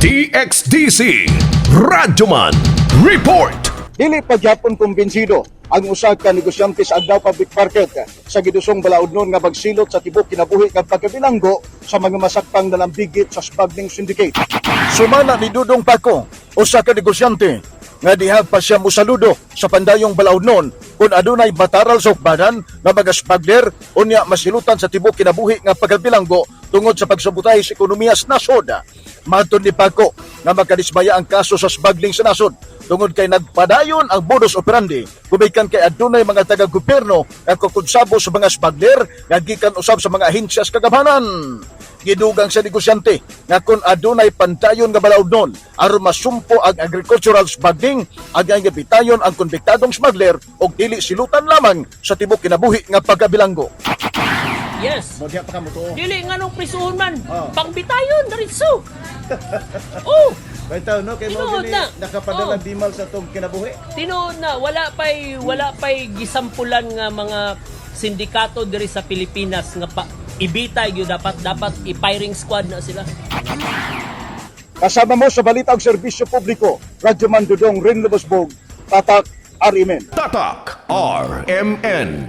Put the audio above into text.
DXDC Radyoman Report. Dili pa gyapon kumbinsido ang usa ka negosyante sa Agdao Public Market sa gidusong balaudnon nga magsilot sa tibok kinabuhi nga pagkabilanggo sa mga masakpang nalambigit sa smuggling syndicate. Sumana ni Dudong Paco, usa ka negosyante nga diha pa siya musaludo sa pandayong balaudnon kung adunay mataral sa hukbanan nga mga smuggler unya masilutan sa tibok kinabuhi nga pagkabilanggo tungod sa pagsabotay sa ekonomiya sa nasod. Matod ni Paco nga makadismaya ang kaso sa smuggling sa nasod tungod kay nagpadayon ang modus operandi gumikan kay adunay mga taga-gobyerno nga kukunsabo sa mga smuggler nga gikan usab sa mga ahensya sa kagabanan. Gidugang sa negosyante nga kung adunay pantayon nga balaudnon aron masumpo ang agricultural smuggling agay nga bitayon ang konbiktadong smuggler og dili silutan lamang sa tibok kinabuhi nga pagkabilanggo. Yes. Mo diha pa kamo to. Dili nga nung prisuhon man. Oh. Pangbitayon, diretso. Oh, Baitaw no kay mo Tinuod gani na. nakapadala Oh. bimal sa tong kinabuhi. tinuod na wala pay gisampulan nga mga sindikato diri sa Pilipinas nga ibitay gyud dapat i-firing squad na sila. Kasama mo sa balita og serbisyo publiko, Radyoman Dudong Rin Lubosbog, Tatak RMN. Tatak RMN.